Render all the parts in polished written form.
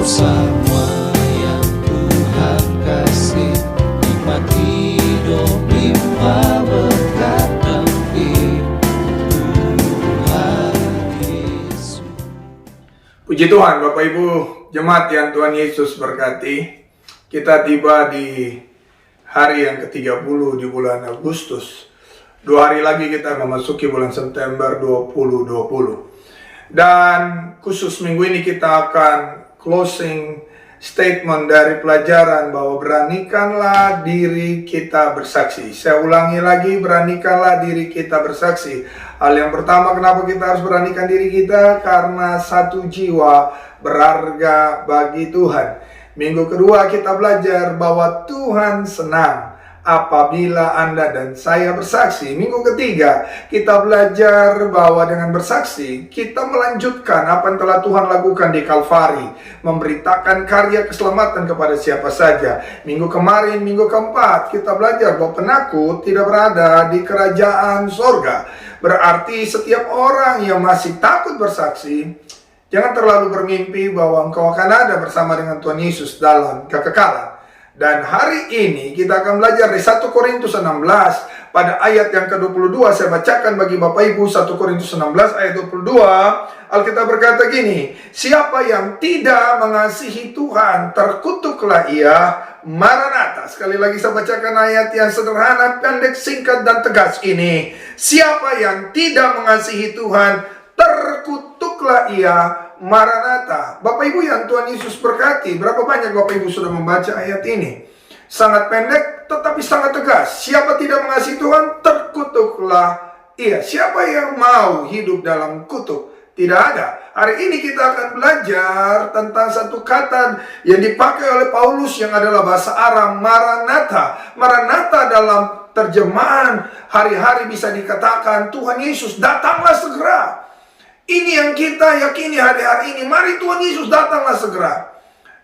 semua yang Tuhan kasih, nikmat hidup limpah berkat demi Tuhan Yesus. Puji Tuhan, Bapak Ibu jemaat yang Tuhan Yesus berkati. Kita tiba di hari yang ke-30 di bulan Agustus. 2 hari lagi kita memasuki bulan September 2020. Dan khusus minggu ini kita akan closing statement dari pelajaran bahwa beranikanlah diri kita bersaksi. Saya ulangi lagi, beranikanlah diri kita bersaksi. Hal yang pertama, kenapa kita harus beranikan diri kita? Karena satu jiwa berharga bagi Tuhan. Minggu kedua kita belajar bahwa Tuhan senang apabila Anda dan saya bersaksi. Minggu ketiga kita belajar bahwa dengan bersaksi kita melanjutkan apa yang telah Tuhan lakukan di Kalvari, memberitakan karya keselamatan kepada siapa saja. Minggu kemarin, minggu keempat, kita belajar bahwa penakut tidak berada di kerajaan sorga. Berarti setiap orang yang masih takut bersaksi, jangan terlalu bermimpi bahwa engkau akan ada bersama dengan Tuhan Yesus dalam kekekalan. Dan hari ini kita akan belajar di 1 Korintus 16 pada ayat yang ke-22. Saya bacakan bagi Bapak Ibu 1 Korintus 16 ayat 22. Alkitab berkata gini, siapa yang tidak mengasihi Tuhan, terkutuklah ia. Maranatha. Sekali lagi saya bacakan ayat yang sederhana, pendek, singkat, dan tegas ini. Siapa yang tidak mengasihi Tuhan, terkutuklah ia. Maranatha. Bapak Ibu yang Tuhan Yesus berkati, berapa banyak Bapak Ibu sudah membaca ayat ini? Sangat pendek tetapi sangat tegas. Siapa tidak mengasihi Tuhan, terkutuklah ia. Siapa yang mau hidup dalam kutuk? Tidak ada. Hari ini kita akan belajar tentang satu kata yang dipakai oleh Paulus yang adalah bahasa Aram, Maranatha. Maranatha dalam terjemahan hari-hari bisa dikatakan Tuhan Yesus datanglah segera. Ini yang kita yakini hari-hari ini. Mari Tuhan Yesus datanglah segera.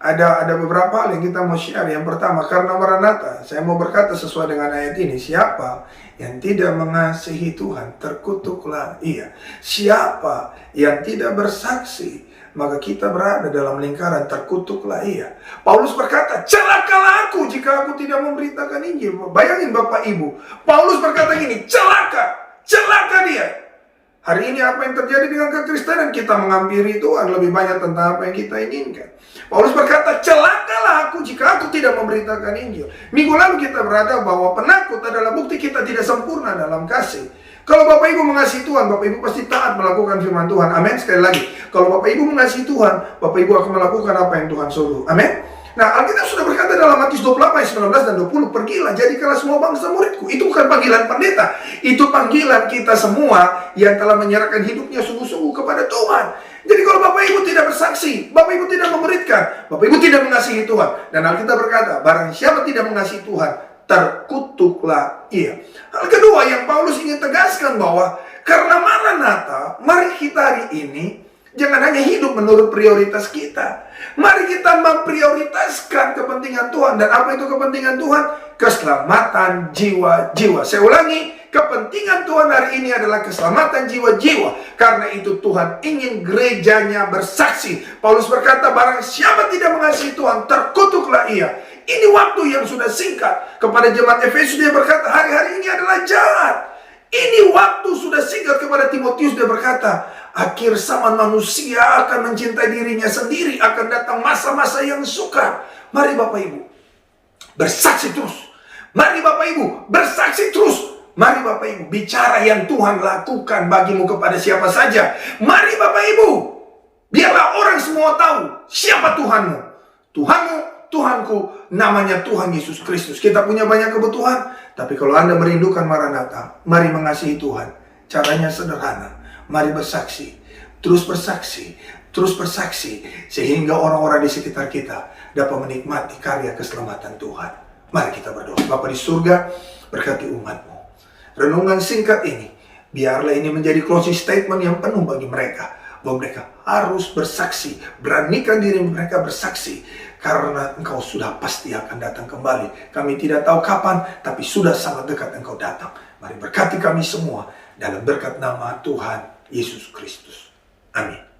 Ada beberapa hal yang kita mau share. Yang pertama, karena Maranatha, saya mau berkata sesuai dengan ayat ini. Siapa yang tidak mengasihi Tuhan, terkutuklah ia. Siapa yang tidak bersaksi, maka kita berada dalam lingkaran terkutuklah ia. Paulus berkata, celakalah aku jika aku tidak memberitakan Injil. Bayangin Bapak Ibu, Paulus berkata gini, celaka dia. Hari ini apa yang terjadi dengan kekristenan? Kita menghampiri Tuhan lebih banyak tentang apa yang kita inginkan. Paulus berkata, celakalah aku jika aku tidak memberitakan Injil. Minggu lalu kita berada bahwa penakut adalah bukti kita tidak sempurna dalam kasih. Kalau Bapak Ibu mengasihi Tuhan, Bapak Ibu pasti taat melakukan firman Tuhan. Amin. Sekali lagi, kalau Bapak Ibu mengasihi Tuhan, Bapak Ibu akan melakukan apa yang Tuhan suruh. Amin. Nah, Alkitab sudah berkata dalam Matius 28 ayat 19 dan 20, pergilah jadikanlah semua bangsa muridku. Itu bukan panggilan pendeta, itu panggilan kita semua yang telah menyerahkan hidupnya sungguh-sungguh kepada Tuhan. Jadi kalau Bapak Ibu tidak bersaksi, Bapak Ibu tidak memuridkan, Bapak Ibu tidak mengasihi Tuhan. Dan Alkitab berkata, barang siapa tidak mengasihi Tuhan, terkutuklah ia. Hal kedua yang Paulus ingin tegaskan bahwa karena Maranatha, mari kita hari ini jangan hanya hidup menurut prioritas kita. Mari kita memprioritaskan kepentingan Tuhan. Dan apa itu kepentingan Tuhan? Keselamatan jiwa-jiwa. Saya ulangi, kepentingan Tuhan hari ini adalah keselamatan jiwa-jiwa. Karena itu Tuhan ingin gerejanya bersaksi. Paulus berkata, barang siapa tidak mengasihi Tuhan, terkutuklah ia. Ini waktu yang sudah singkat. Kepada jemaat Efesus dia berkata, hari-hari ini adalah jahat. Ini waktu sudah singkat. Kepada Timotius dia berkata, akhir zaman manusia akan mencintai dirinya sendiri. Akan datang masa-masa yang sukar. Mari Bapak Ibu bersaksi terus. Mari Bapak Ibu bersaksi terus. Mari Bapak Ibu bicara yang Tuhan lakukan bagimu kepada siapa saja. Mari Bapak Ibu, biarlah orang semua tahu siapa Tuhanmu. Tuhanmu, Tuhanku, namanya Tuhan Yesus Kristus. Kita punya banyak kebutuhan, tapi kalau Anda merindukan Maranatha, mari mengasihi Tuhan. Caranya sederhana. Mari bersaksi, terus bersaksi, terus bersaksi, sehingga orang-orang di sekitar kita dapat menikmati karya keselamatan Tuhan. Mari kita berdoa. Bapa di surga, berkati umat-Mu. Renungan singkat ini, biarlah ini menjadi closing statement yang penuh bagi mereka, bahwa mereka harus bersaksi. Beranikan diri mereka bersaksi, karena Engkau sudah pasti akan datang kembali. Kami tidak tahu kapan, tapi sudah sangat dekat Engkau datang. Mari berkati kami semua dalam berkat nama Tuhan Yesus Kristus. Amin.